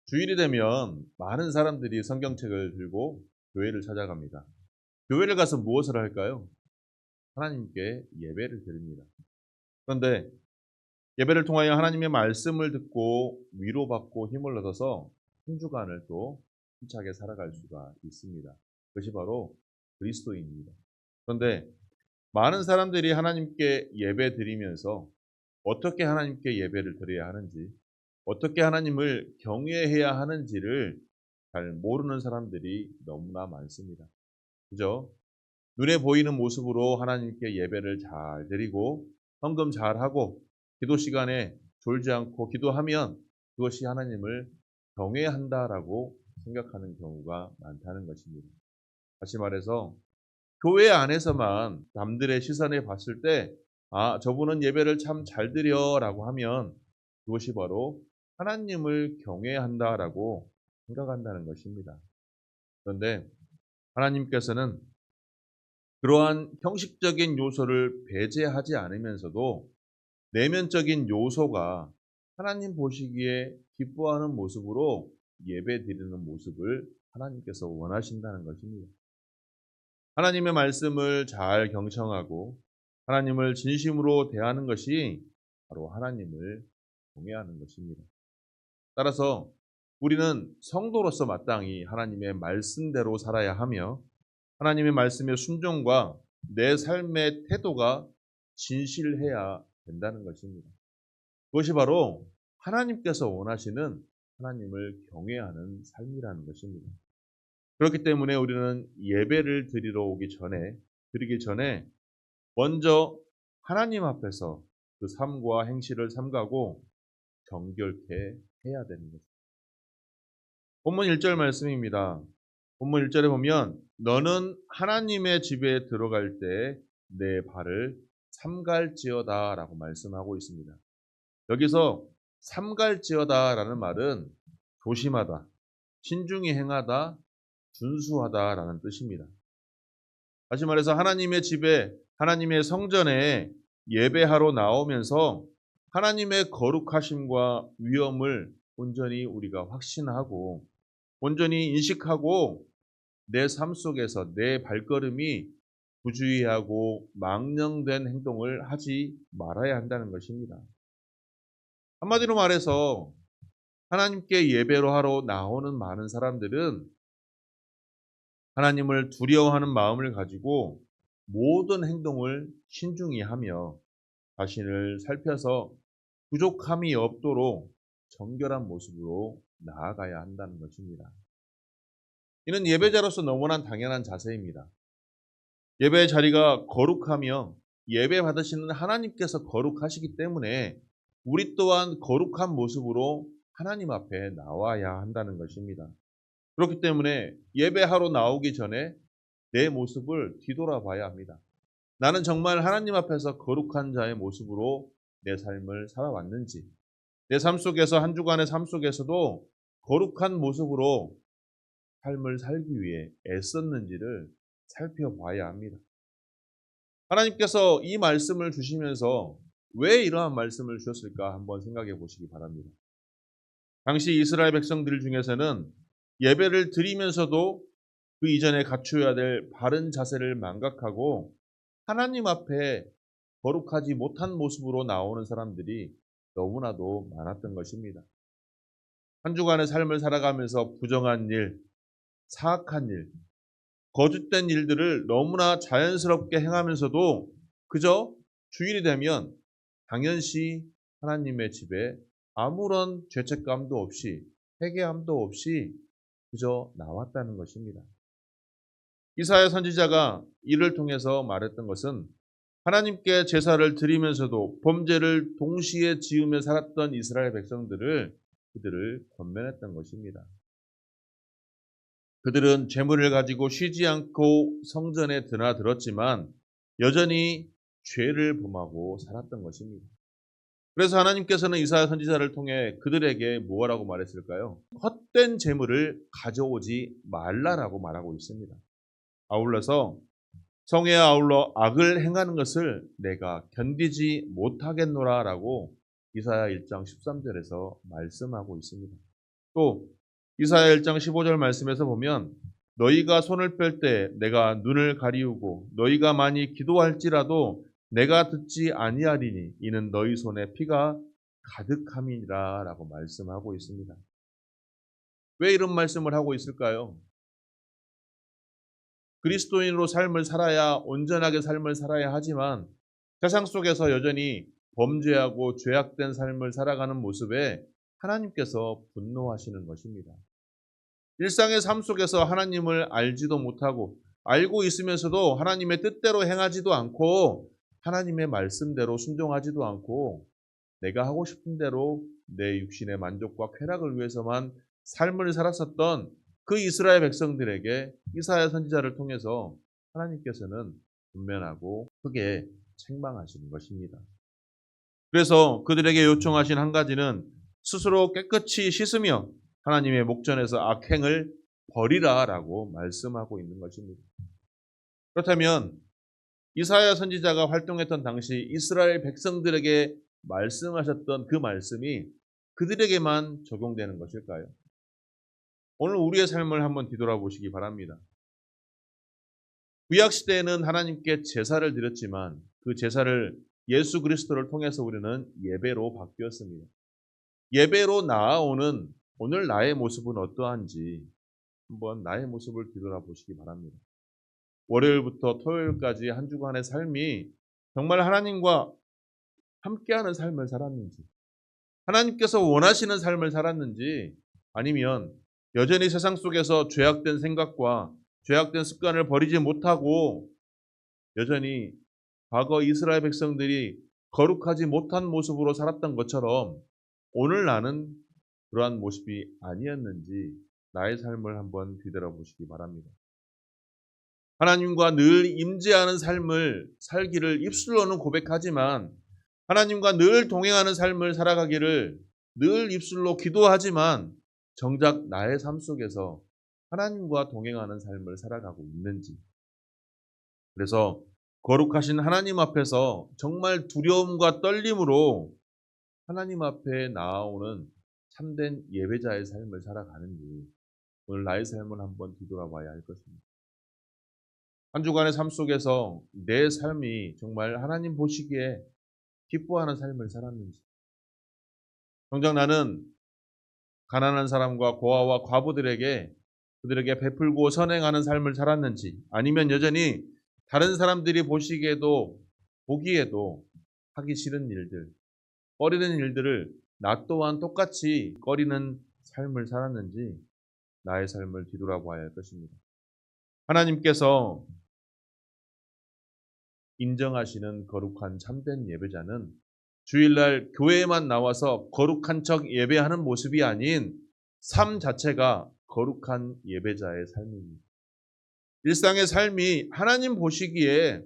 주일이 되면 많은 사람들이 성경책을 들고 교회를 찾아갑니다. 교회를 가서 무엇을 할까요? 하나님께 예배를 드립니다. 그런데 예배를 통하여 하나님의 말씀을 듣고 위로받고 힘을 얻어서 한 주간을 또 힘차게 살아갈 수가 있습니다. 그것이 바로 그리스도인입니다. 그런데 많은 사람들이 하나님께 예배 드리면서 어떻게 하나님께 예배를 드려야 하는지, 어떻게 하나님을 경외해야 하는지를 잘 모르는 사람들이 너무나 많습니다. 그죠? 눈에 보이는 모습으로 하나님께 예배를 잘 드리고 헌금 잘하고 기도 시간에 졸지 않고 기도하면 그것이 하나님을 경외한다라고 생각하는 경우가 많다는 것입니다. 다시 말해서 교회 안에서만 남들의 시선에 봤을 때 "아 저분은 예배를 참 잘 드려."라고 하면 그것이 바로 하나님을 경외한다라고 생각한다는 것입니다. 그런데 하나님께서는 그러한 형식적인 요소를 배제하지 않으면서도 내면적인 요소가 하나님 보시기에 기뻐하는 모습으로 예배드리는 모습을 하나님께서 원하신다는 것입니다. 하나님의 말씀을 잘 경청하고 하나님을 진심으로 대하는 것이 바로 하나님을 경외하는 것입니다. 따라서 우리는 성도로서 마땅히 하나님의 말씀대로 살아야 하며 하나님의 말씀의 순종과 내 삶의 태도가 진실해야 된다는 것입니다. 그것이 바로 하나님께서 원하시는 하나님을 경외하는 삶이라는 것입니다. 그렇기 때문에 우리는 예배를 드리기 전에 먼저 하나님 앞에서 그 삶과 행실을 삼가고 정결케 해야 되는 것입니다. 본문 1절 말씀입니다. 본문 1절에 보면 너는 하나님의 집에 들어갈 때 내 발을 삼갈지어다라고 말씀하고 있습니다. 여기서 삼갈지어다라는 말은 조심하다, 신중히 행하다, 준수하다라는 뜻입니다. 다시 말해서 하나님의 집에 하나님의 성전에 예배하러 나오면서 하나님의 거룩하심과 위엄을 온전히 우리가 확신하고 온전히 인식하고 내 삶 속에서 내 발걸음이 부주의하고 망령된 행동을 하지 말아야 한다는 것입니다. 한마디로 말해서 하나님께 예배로 하러 나오는 많은 사람들은 하나님을 두려워하는 마음을 가지고 모든 행동을 신중히 하며 자신을 살펴서 부족함이 없도록 정결한 모습으로 나아가야 한다는 것입니다. 이는 예배자로서 너무나 당연한 자세입니다. 예배의 자리가 거룩하며 예배 받으시는 하나님께서 거룩하시기 때문에 우리 또한 거룩한 모습으로 하나님 앞에 나와야 한다는 것입니다. 그렇기 때문에 예배하러 나오기 전에 내 모습을 뒤돌아봐야 합니다. 나는 정말 하나님 앞에서 거룩한 자의 모습으로 내 삶을 살아왔는지, 내 삶 속에서 한 주간의 삶 속에서도 거룩한 모습으로 삶을 살기 위해 애썼는지를 살펴봐야 합니다. 하나님께서 이 말씀을 주시면서 왜 이러한 말씀을 주셨을까 한번 생각해 보시기 바랍니다. 당시 이스라엘 백성들 중에서는 예배를 드리면서도 그 이전에 갖추어야 될 바른 자세를 망각하고 하나님 앞에 거룩하지 못한 모습으로 나오는 사람들이 너무나도 많았던 것입니다. 한 주간의 삶을 살아가면서 부정한 일, 사악한 일, 거짓된 일들을 너무나 자연스럽게 행하면서도 그저 주일이 되면 당연시 하나님의 집에 아무런 죄책감도 없이 회개함도 없이 그저 나왔다는 것입니다. 이사야 선지자가 이를 통해서 말했던 것은 하나님께 제사를 드리면서도 범죄를 동시에 지으며 살았던 이스라엘 백성들을 그들을 권면했던 것입니다. 그들은 재물을 가지고 쉬지 않고 성전에 드나들었지만 여전히 죄를 범하고 살았던 것입니다. 그래서 하나님께서는 이사야 선지자를 통해 그들에게 무엇라고 말했을까요? 헛된 재물을 가져오지 말라라고 말하고 있습니다. 아울러서 성에 아울러 악을 행하는 것을 내가 견디지 못하겠노라라고 이사야 1장 13절에서 말씀하고 있습니다. 또 이사야 1장 15절 말씀에서 보면 너희가 손을 펼 때 내가 눈을 가리우고 너희가 많이 기도할지라도 내가 듣지 아니하리니 이는 너희 손에 피가 가득함이니라 라고 말씀하고 있습니다. 왜 이런 말씀을 하고 있을까요? 그리스도인으로 삶을 살아야 온전하게 삶을 살아야 하지만 세상 속에서 여전히 범죄하고 죄악된 삶을 살아가는 모습에 하나님께서 분노하시는 것입니다. 일상의 삶 속에서 하나님을 알지도 못하고 알고 있으면서도 하나님의 뜻대로 행하지도 않고 하나님의 말씀대로 순종하지도 않고 내가 하고 싶은 대로 내 육신의 만족과 쾌락을 위해서만 삶을 살았었던 그 이스라엘 백성들에게 이사야 선지자를 통해서 하나님께서는 분면하고 크게 책망하시는 것입니다. 그래서 그들에게 요청하신 한 가지는 스스로 깨끗이 씻으며 하나님의 목전에서 악행을 버리라라고 말씀하고 있는 것입니다. 그렇다면 이사야 선지자가 활동했던 당시 이스라엘 백성들에게 말씀하셨던 그 말씀이 그들에게만 적용되는 것일까요? 오늘 우리의 삶을 한번 뒤돌아보시기 바랍니다. 구약 시대에는 하나님께 제사를 드렸지만 그 제사를 예수 그리스도를 통해서 우리는 예배로 바뀌었습니다. 예배로 나아오는 오늘 나의 모습은 어떠한지 한번 나의 모습을 뒤돌아보시기 바랍니다. 월요일부터 토요일까지 한 주간의 삶이 정말 하나님과 함께하는 삶을 살았는지, 하나님께서 원하시는 삶을 살았는지, 아니면 여전히 세상 속에서 죄악된 생각과 죄악된 습관을 버리지 못하고 여전히 과거 이스라엘 백성들이 거룩하지 못한 모습으로 살았던 것처럼 오늘 나는 그러한 모습이 아니었는지 나의 삶을 한번 뒤돌아보시기 바랍니다. 하나님과 늘 임재하는 삶을 살기를 입술로는 고백하지만 하나님과 늘 동행하는 삶을 살아가기를 늘 입술로 기도하지만 정작 나의 삶 속에서 하나님과 동행하는 삶을 살아가고 있는지, 그래서 거룩하신 하나님 앞에서 정말 두려움과 떨림으로 하나님 앞에 나아오는 참된 예배자의 삶을 살아가는지 오늘 나의 삶을 한번 뒤돌아봐야 할 것입니다. 한 주간의 삶 속에서 내 삶이 정말 하나님 보시기에 기뻐하는 삶을 살았는지, 정작 나는 가난한 사람과 고아와 과부들에게 그들에게 베풀고 선행하는 삶을 살았는지, 아니면 여전히 다른 사람들이 보기에도 하기 싫은 일들, 꺼리는 일들을 나 또한 똑같이 꺼리는 삶을 살았는지 나의 삶을 뒤돌아봐야 할 것입니다. 하나님께서 인정하시는 거룩한 참된 예배자는 주일날 교회에만 나와서 거룩한 척 예배하는 모습이 아닌 삶 자체가 거룩한 예배자의 삶입니다. 일상의 삶이 하나님 보시기에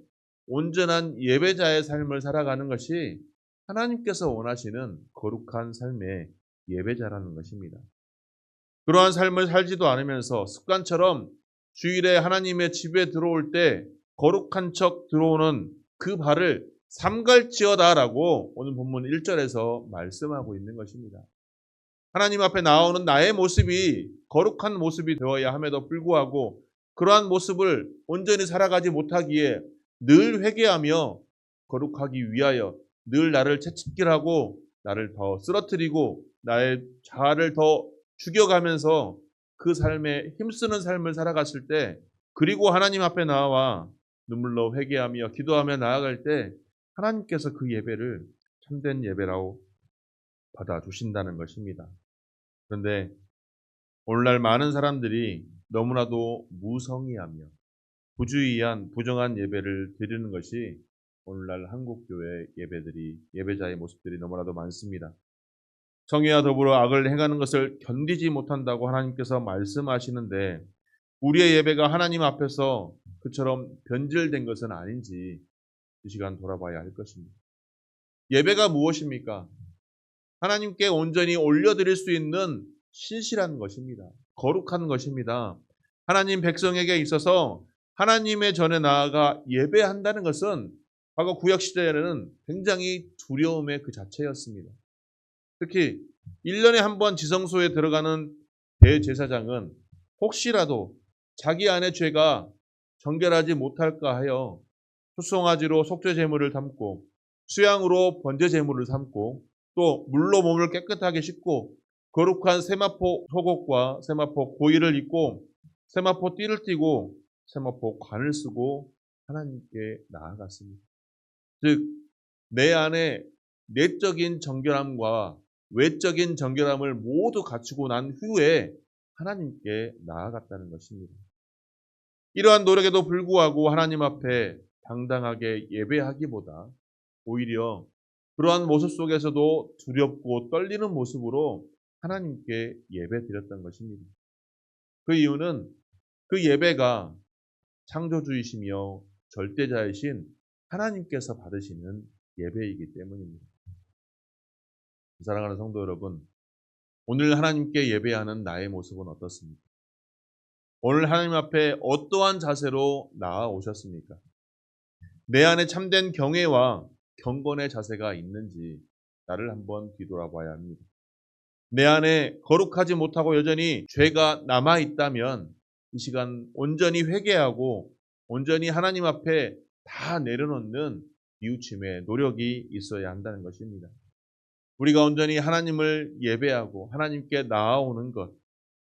온전한 예배자의 삶을 살아가는 것이 하나님께서 원하시는 거룩한 삶의 예배자라는 것입니다. 그러한 삶을 살지도 않으면서 습관처럼 주일에 하나님의 집에 들어올 때 거룩한 척 들어오는 그 발을 삼갈지어다라고 오늘 본문 1절에서 말씀하고 있는 것입니다. 하나님 앞에 나오는 나의 모습이 거룩한 모습이 되어야 함에도 불구하고 그러한 모습을 온전히 살아가지 못하기에 늘 회개하며 거룩하기 위하여 늘 나를 채찍질하고 나를 더 쓰러뜨리고 나의 자아를 더 죽여가면서 그 삶에 힘쓰는 삶을 살아갔을 때, 그리고 하나님 앞에 나와 눈물로 회개하며 기도하며 나아갈 때 하나님께서 그 예배를 참된 예배라고 받아주신다는 것입니다. 그런데 오늘날 많은 사람들이 너무나도 무성의하며 부주의한 부정한 예배를 드리는 것이 오늘날 한국교회 예배자의 모습들이 너무나도 많습니다. 성의와 더불어 악을 행하는 것을 견디지 못한다고 하나님께서 말씀하시는데 우리의 예배가 하나님 앞에서 그처럼 변질된 것은 아닌지 이 시간 돌아봐야 할 것입니다. 예배가 무엇입니까? 하나님께 온전히 올려드릴 수 있는 신실한 것입니다. 거룩한 것입니다. 하나님 백성에게 있어서 하나님의 전에 나아가 예배한다는 것은 과거 구약 시대에는 굉장히 두려움의 그 자체였습니다. 특히 1년에 한 번 지성소에 들어가는 대제사장은 혹시라도 자기 안의 죄가 정결하지 못할까 하여 수송아지로 속죄 제물을 담고 수양으로 번제 제물을 삼고 또 물로 몸을 깨끗하게 씻고 거룩한 세마포 속옷과 세마포 고이를 입고 세마포 띠를 띠고 세마포 관을 쓰고 하나님께 나아갔습니다. 즉, 내 안에 내적인 정결함과 외적인 정결함을 모두 갖추고 난 후에 하나님께 나아갔다는 것입니다. 이러한 노력에도 불구하고 하나님 앞에 당당하게 예배하기보다 오히려 그러한 모습 속에서도 두렵고 떨리는 모습으로 하나님께 예배드렸던 것입니다. 그 이유는 그 예배가 창조주이시며 절대자이신 하나님께서 받으시는 예배이기 때문입니다. 사랑하는 성도 여러분, 오늘 하나님께 예배하는 나의 모습은 어떻습니까? 오늘 하나님 앞에 어떠한 자세로 나아오셨습니까? 내 안에 참된 경외와 경건의 자세가 있는지 나를 한번 뒤돌아봐야 합니다. 내 안에 거룩하지 못하고 여전히 죄가 남아있다면 이 시간 온전히 회개하고 온전히 하나님 앞에 다 내려놓는 뉘우침의 노력이 있어야 한다는 것입니다. 우리가 온전히 하나님을 예배하고 하나님께 나아오는 것,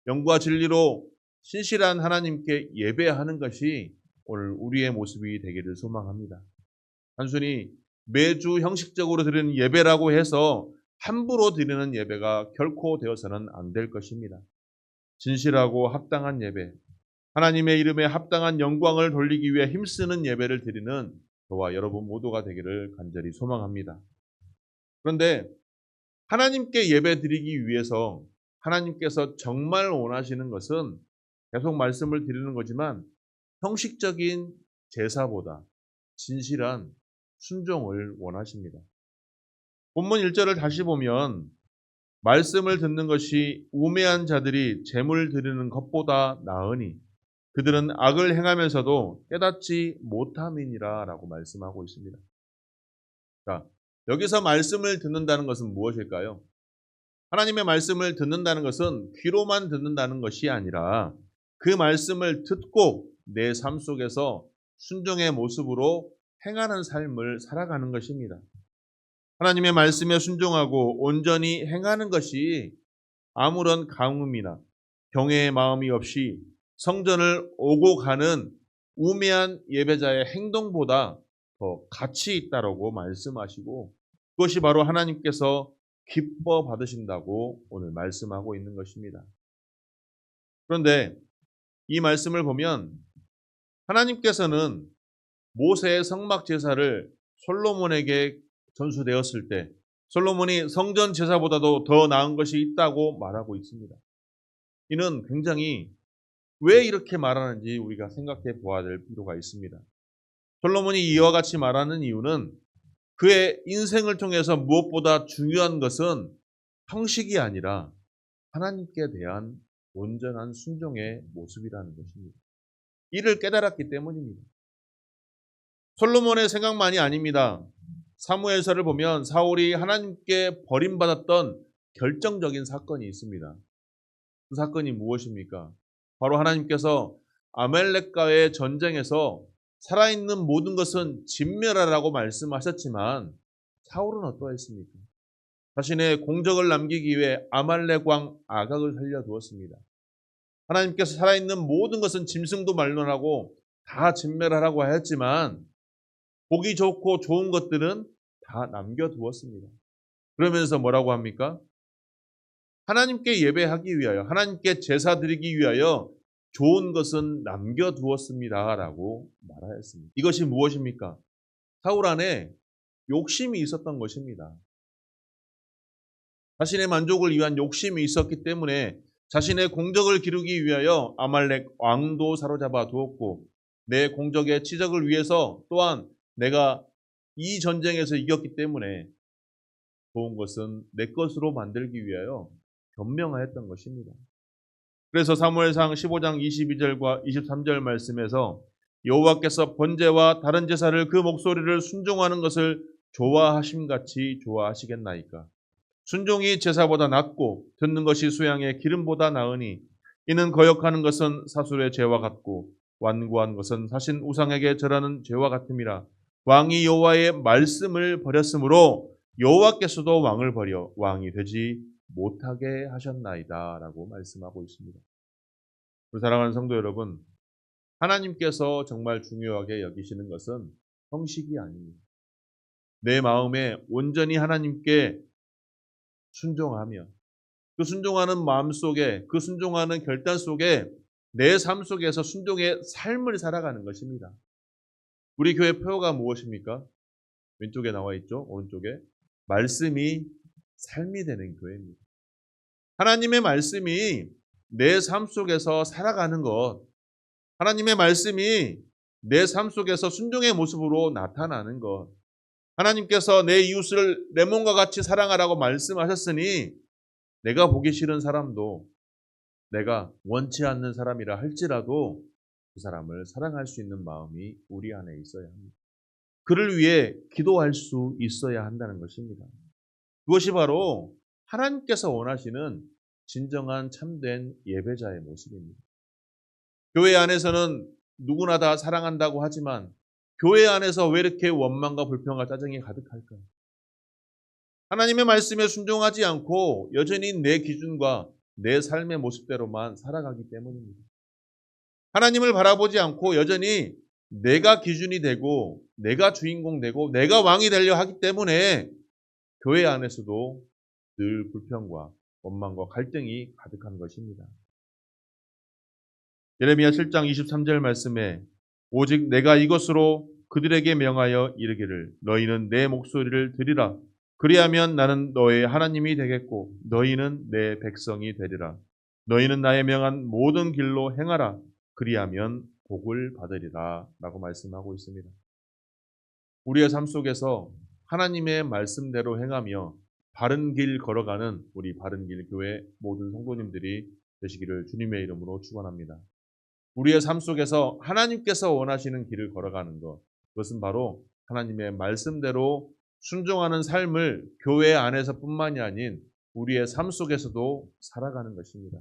영과 진리로 신실한 하나님께 예배하는 것이 오늘 우리의 모습이 되기를 소망합니다. 단순히 매주 형식적으로 드리는 예배라고 해서 함부로 드리는 예배가 결코 되어서는 안 될 것입니다. 진실하고 합당한 예배, 하나님의 이름에 합당한 영광을 돌리기 위해 힘쓰는 예배를 드리는 저와 여러분 모두가 되기를 간절히 소망합니다. 그런데 하나님께 예배 드리기 위해서 하나님께서 정말 원하시는 것은 계속 말씀을 드리는 거지만 형식적인 제사보다 진실한 순종을 원하십니다. 본문 1절을 다시 보면 말씀을 듣는 것이 우매한 자들이 제물 드리는 것보다 나으니 그들은 악을 행하면서도 깨닫지 못함이니라 라고 말씀하고 있습니다. 자, 여기서 말씀을 듣는다는 것은 무엇일까요? 하나님의 말씀을 듣는다는 것은 귀로만 듣는다는 것이 아니라 그 말씀을 듣고 내 삶 속에서 순종의 모습으로 행하는 삶을 살아가는 것입니다. 하나님의 말씀에 순종하고 온전히 행하는 것이 아무런 강음이나 경외의 마음이 없이 성전을 오고 가는 우매한 예배자의 행동보다 더 가치 있다라고 말씀하시고 그것이 바로 하나님께서 기뻐 받으신다고 오늘 말씀하고 있는 것입니다. 그런데 이 말씀을 보면 하나님께서는 모세의 성막 제사를 솔로몬에게 전수되었을 때 솔로몬이 성전 제사보다도 더 나은 것이 있다고 말하고 있습니다. 이는 굉장히 왜 이렇게 말하는지 우리가 생각해 보아야 될 필요가 있습니다. 솔로몬이 이와 같이 말하는 이유는 그의 인생을 통해서 무엇보다 중요한 것은 형식이 아니라 하나님께 대한 온전한 순종의 모습이라는 것입니다. 이를 깨달았기 때문입니다. 솔로몬의 생각만이 아닙니다. 사무엘서를 보면 사울이 하나님께 버림받았던 결정적인 사건이 있습니다. 그 사건이 무엇입니까? 바로 하나님께서 아말렉과의 전쟁에서 살아있는 모든 것은 진멸하라고 말씀하셨지만 사울은 어떠했습니까? 자신의 공적을 남기기 위해 아말렉 왕 아각을 살려두었습니다. 하나님께서 살아있는 모든 것은 짐승도 말론하고 다 진멸하라고 하였지만 보기 좋고 좋은 것들은 다 남겨두었습니다. 그러면서 뭐라고 합니까? 하나님께 예배하기 위하여 하나님께 제사 드리기 위하여 좋은 것은 남겨두었습니다 라고 말하였습니다. 이것이 무엇입니까? 사울 안에 욕심이 있었던 것입니다. 자신의 만족을 위한 욕심이 있었기 때문에 자신의 공적을 기르기 위하여 아말렉 왕도 사로잡아 두었고 내 공적의 치적을 위해서 또한 내가 이 전쟁에서 이겼기 때문에 좋은 것은 내 것으로 만들기 위하여 변명하였던 것입니다. 그래서 사무엘상 15장 22절과 23절 말씀에서 여호와께서 번제와 다른 제사를 그 목소리를 순종하는 것을 좋아하심같이 좋아하시겠나이까? 순종이 제사보다 낫고 듣는 것이 수양의 기름보다 나으니 이는 거역하는 것은 사술의 죄와 같고 완고한 것은 사신 우상에게 절하는 죄와 같음이라. 왕이 여호와의 말씀을 버렸으므로 여호와께서도 왕을 버려 왕이 되지 못하게 하셨나이다라고 말씀하고 있습니다. 우리 사랑하는 성도 여러분, 하나님께서 정말 중요하게 여기시는 것은 형식이 아닙니다. 내 마음에 온전히 하나님께 순종하며 그 순종하는 마음 속에, 그 순종하는 결단 속에 내 삶 속에서 순종의 삶을 살아가는 것입니다. 우리 교회 표어가 무엇입니까? 왼쪽에 나와 있죠. 오른쪽에. 말씀이 삶이 되는 교회입니다. 하나님의 말씀이 내 삶 속에서 살아가는 것, 하나님의 말씀이 내 삶 속에서 순종의 모습으로 나타나는 것, 하나님께서 내 이웃을 내 몸과 같이 사랑하라고 말씀하셨으니 내가 보기 싫은 사람도 내가 원치 않는 사람이라 할지라도 그 사람을 사랑할 수 있는 마음이 우리 안에 있어야 합니다. 그를 위해 기도할 수 있어야 한다는 것입니다. 그것이 바로 하나님께서 원하시는 진정한 참된 예배자의 모습입니다. 교회 안에서는 누구나 다 사랑한다고 하지만 교회 안에서 왜 이렇게 원망과 불평과 짜증이 가득할까요? 하나님의 말씀에 순종하지 않고 여전히 내 기준과 내 삶의 모습대로만 살아가기 때문입니다. 하나님을 바라보지 않고 여전히 내가 기준이 되고 내가 주인공 되고 내가 왕이 되려 하기 때문에 교회 안에서도 늘 불평과 원망과 갈등이 가득한 것입니다. 예레미야 7장 23절 말씀에 오직 내가 이것으로 그들에게 명하여 이르기를 너희는 내 목소리를 들으라. 그리하면 나는 너의 하나님이 되겠고 너희는 내 백성이 되리라. 너희는 나의 명한 모든 길로 행하라. 그리하면 복을 받으리라 라고 말씀하고 있습니다. 우리의 삶 속에서 하나님의 말씀대로 행하며 바른 길 걸어가는 우리 바른길 교회 모든 성도님들이 되시기를 주님의 이름으로 축원합니다. 우리의 삶 속에서 하나님께서 원하시는 길을 걸어가는 것, 그것은 바로 하나님의 말씀대로 순종하는 삶을 교회 안에서뿐만이 아닌 우리의 삶 속에서도 살아가는 것입니다.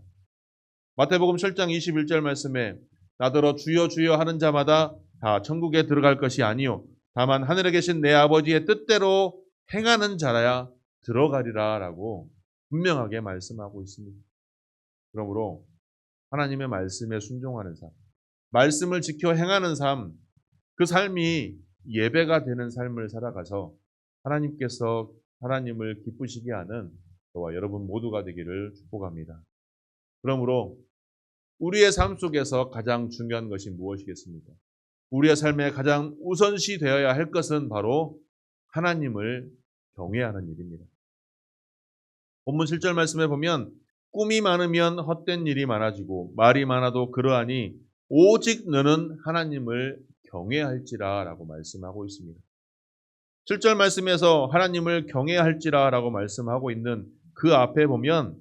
마태복음 7장 21절 말씀에 나더러 주여 주여 하는 자마다 다 천국에 들어갈 것이 아니요 다만 하늘에 계신 내 아버지의 뜻대로 행하는 자라야 들어가리라 라고 분명하게 말씀하고 있습니다. 그러므로 하나님의 말씀에 순종하는 삶, 말씀을 지켜 행하는 삶, 그 삶이 예배가 되는 삶을 살아가서 하나님께서 하나님을 기쁘시게 하는 저와 여러분 모두가 되기를 축복합니다. 그러므로 우리의 삶 속에서 가장 중요한 것이 무엇이겠습니까? 우리의 삶에 가장 우선시 되어야 할 것은 바로 하나님을 경외하는 일입니다. 본문 7절 말씀에 보면 꿈이 많으면 헛된 일이 많아지고 말이 많아도 그러하니 오직 너는 하나님을 경외할지라 라고 말씀하고 있습니다. 7절 말씀에서 하나님을 경외할지라 라고 말씀하고 있는 그 앞에 보면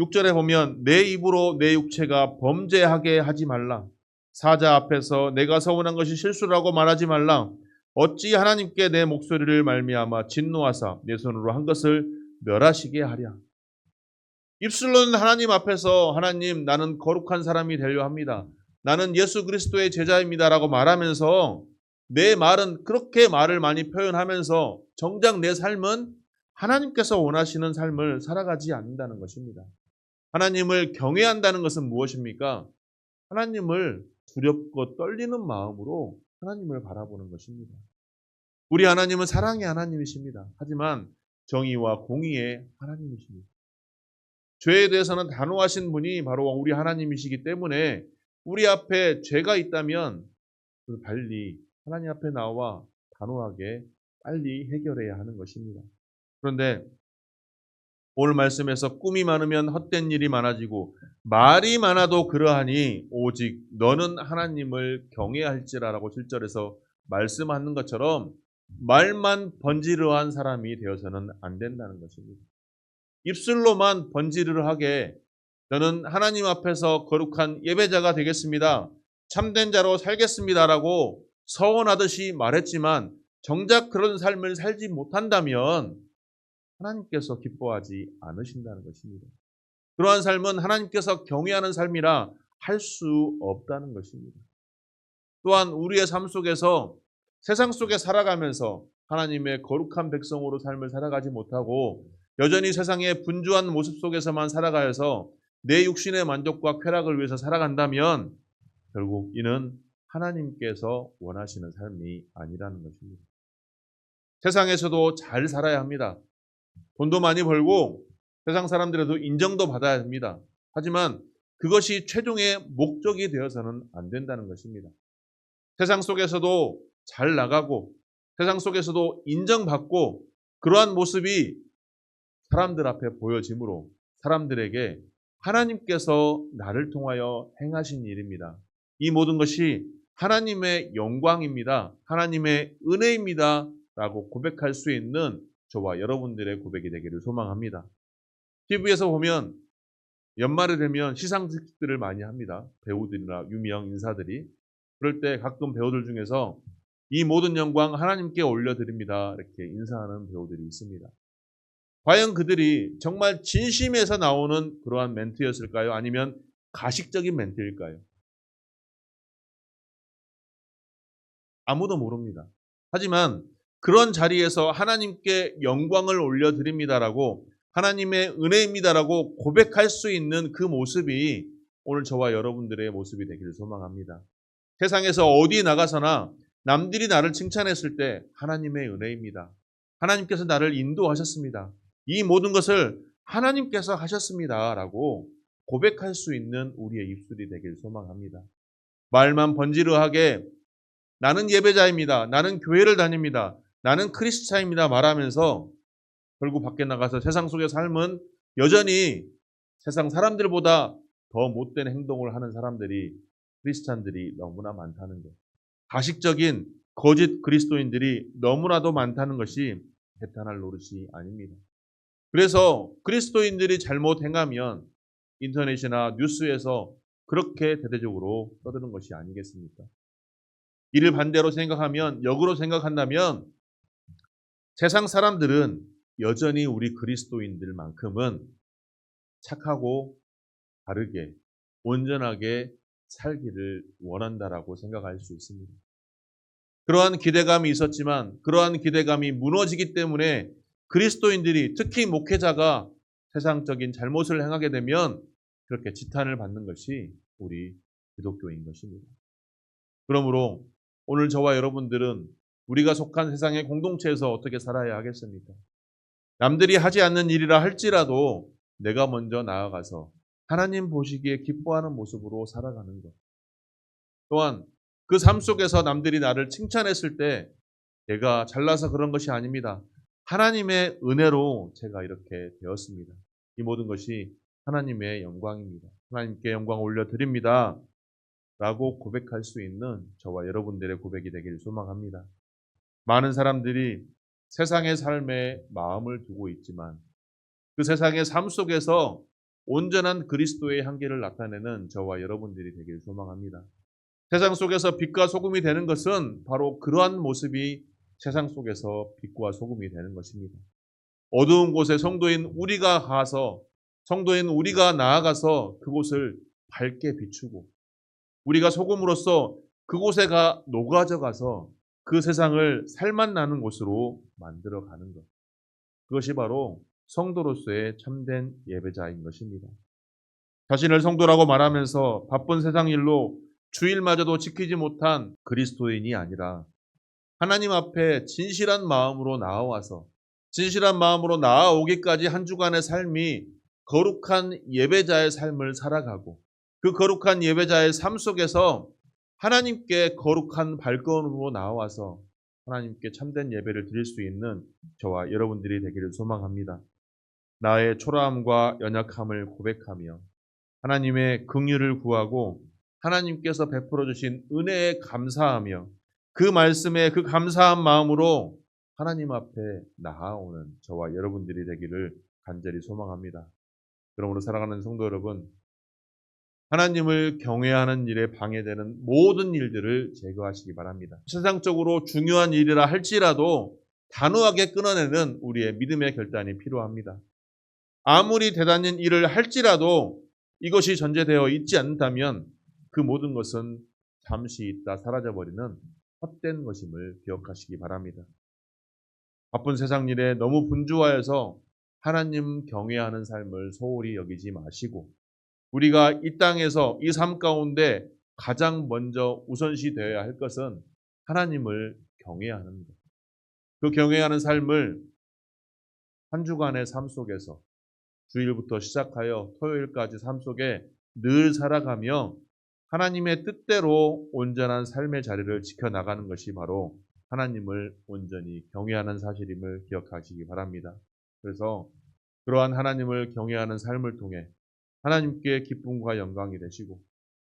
6절에 보면 내 입으로 내 육체가 범죄하게 하지 말라. 사자 앞에서 내가 서운한 것이 실수라고 말하지 말라. 어찌 하나님께 내 목소리를 말미암아 진노하사 내 손으로 한 것을 멸하시게 하랴. 입술로는 하나님 앞에서 하나님 나는 거룩한 사람이 되려 합니다. 나는 예수 그리스도의 제자입니다라고 말하면서 내 말은 그렇게 말을 많이 표현하면서 정작 내 삶은 하나님께서 원하시는 삶을 살아가지 않는다는 것입니다. 하나님을 경외한다는 것은 무엇입니까? 하나님을 두렵고 떨리는 마음으로 하나님을 바라보는 것입니다. 우리 하나님은 사랑의 하나님이십니다. 하지만 정의와 공의의 하나님이십니다. 죄에 대해서는 단호하신 분이 바로 우리 하나님이시기 때문에 우리 앞에 죄가 있다면 빨리 하나님 앞에 나와 단호하게 빨리 해결해야 하는 것입니다. 그런데 오늘 말씀에서 꿈이 많으면 헛된 일이 많아지고 말이 많아도 그러하니 오직 너는 하나님을 경외할지라라고 7절에서 말씀하는 것처럼 말만 번지르르한 사람이 되어서는 안 된다는 것입니다. 입술로만 번지르르하게 너는 하나님 앞에서 거룩한 예배자가 되겠습니다. 참된 자로 살겠습니다라고 서원하듯이 말했지만 정작 그런 삶을 살지 못한다면 하나님께서 기뻐하지 않으신다는 것입니다. 그러한 삶은 하나님께서 경외하는 삶이라 할 수 없다는 것입니다. 또한 우리의 삶 속에서 세상 속에 살아가면서 하나님의 거룩한 백성으로 삶을 살아가지 못하고 여전히 세상의 분주한 모습 속에서만 살아가서 내 육신의 만족과 쾌락을 위해서 살아간다면 결국 이는 하나님께서 원하시는 삶이 아니라는 것입니다. 세상에서도 잘 살아야 합니다. 돈도 많이 벌고 세상 사람들에도 인정도 받아야 합니다. 하지만 그것이 최종의 목적이 되어서는 안 된다는 것입니다. 세상 속에서도 잘 나가고 세상 속에서도 인정받고 그러한 모습이 사람들 앞에 보여지므로 사람들에게 하나님께서 나를 통하여 행하신 일입니다. 이 모든 것이 하나님의 영광입니다. 하나님의 은혜입니다. 라고 고백할 수 있는 저와 여러분들의 고백이 되기를 소망합니다. TV에서 보면 연말이 되면 시상식들을 많이 합니다. 배우들이나 유명 인사들이. 그럴 때 가끔 배우들 중에서 이 모든 영광 하나님께 올려드립니다. 이렇게 인사하는 배우들이 있습니다. 과연 그들이 정말 진심에서 나오는 그러한 멘트였을까요? 아니면 가식적인 멘트일까요? 아무도 모릅니다. 하지만 그런 자리에서 하나님께 영광을 올려드립니다라고 하나님의 은혜입니다라고 고백할 수 있는 그 모습이 오늘 저와 여러분들의 모습이 되기를 소망합니다. 세상에서 어디 나가서나 남들이 나를 칭찬했을 때 하나님의 은혜입니다. 하나님께서 나를 인도하셨습니다. 이 모든 것을 하나님께서 하셨습니다라고 고백할 수 있는 우리의 입술이 되기를 소망합니다. 말만 번지르하게 나는 예배자입니다. 나는 교회를 다닙니다. 나는 크리스찬입니다. 말하면서 결국 밖에 나가서 세상 속의 삶은 여전히 세상 사람들보다 더 못된 행동을 하는 사람들이 크리스찬들이 너무나 많다는 것. 가식적인 거짓 그리스도인들이 너무나도 많다는 것이 해탄할 노릇이 아닙니다. 그래서 그리스도인들이 잘못 행하면 인터넷이나 뉴스에서 그렇게 대대적으로 떠드는 것이 아니겠습니까? 이를 반대로 생각하면, 역으로 생각한다면 세상 사람들은 여전히 우리 그리스도인들만큼은 착하고 바르게, 온전하게 살기를 원한다라고 생각할 수 있습니다. 그러한 기대감이 있었지만 그러한 기대감이 무너지기 때문에 그리스도인들이 특히 목회자가 세상적인 잘못을 행하게 되면 그렇게 지탄을 받는 것이 우리 기독교인 것입니다. 그러므로 오늘 저와 여러분들은 우리가 속한 세상의 공동체에서 어떻게 살아야 하겠습니까? 남들이 하지 않는 일이라 할지라도 내가 먼저 나아가서 하나님 보시기에 기뻐하는 모습으로 살아가는 것. 또한 그 삶 속에서 남들이 나를 칭찬했을 때 내가 잘나서 그런 것이 아닙니다. 하나님의 은혜로 제가 이렇게 되었습니다. 이 모든 것이 하나님의 영광입니다. 하나님께 영광 올려드립니다. 라고 고백할 수 있는 저와 여러분들의 고백이 되기를 소망합니다. 많은 사람들이 세상의 삶에 마음을 두고 있지만 그 세상의 삶 속에서 온전한 그리스도의 향기를 나타내는 저와 여러분들이 되기를 소망합니다. 세상 속에서 빛과 소금이 되는 것은 바로 그러한 모습이 세상 속에서 빛과 소금이 되는 것입니다. 어두운 곳에 성도인 우리가 가서, 성도인 우리가 나아가서 그곳을 밝게 비추고 우리가 소금으로서 그곳에 녹아져 가서 그 세상을 살맛 나는 곳으로 만들어가는 것. 그것이 바로 성도로서의 참된 예배자인 것입니다. 자신을 성도라고 말하면서 바쁜 세상 일로 주일마저도 지키지 못한 그리스도인이 아니라 하나님 앞에 진실한 마음으로 나아와서 진실한 마음으로 나아오기까지 한 주간의 삶이 거룩한 예배자의 삶을 살아가고 그 거룩한 예배자의 삶 속에서 하나님께 거룩한 발걸음으로 나와서 하나님께 참된 예배를 드릴 수 있는 저와 여러분들이 되기를 소망합니다. 나의 초라함과 연약함을 고백하며 하나님의 긍휼을 구하고 하나님께서 베풀어 주신 은혜에 감사하며 그 말씀에 그 감사한 마음으로 하나님 앞에 나아오는 저와 여러분들이 되기를 간절히 소망합니다. 그러므로 사랑하는 성도 여러분, 하나님을 경외하는 일에 방해되는 모든 일들을 제거하시기 바랍니다. 세상적으로 중요한 일이라 할지라도 단호하게 끊어내는 우리의 믿음의 결단이 필요합니다. 아무리 대단한 일을 할지라도 이것이 전제되어 있지 않다면 그 모든 것은 잠시 있다 사라져버리는 헛된 것임을 기억하시기 바랍니다. 바쁜 세상 일에 너무 분주하여서 하나님 경외하는 삶을 소홀히 여기지 마시고 우리가 이 땅에서 이 삶 가운데 가장 먼저 우선시 되어야 할 것은 하나님을 경외하는 것. 그 경외하는 삶을 한 주간의 삶 속에서 주일부터 시작하여 토요일까지 삶 속에 늘 살아가며 하나님의 뜻대로 온전한 삶의 자리를 지켜나가는 것이 바로 하나님을 온전히 경외하는 사실임을 기억하시기 바랍니다. 그래서 그러한 하나님을 경외하는 삶을 통해 하나님께 기쁨과 영광이 되시고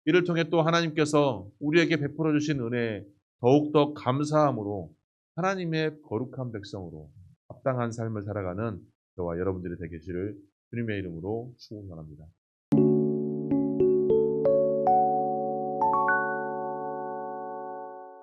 이를 통해 또 하나님께서 우리에게 베풀어 주신 은혜에 더욱더 감사함으로 하나님의 거룩한 백성으로 합당한 삶을 살아가는 저와 여러분들이 되시기를 주님의 이름으로 축원합니다.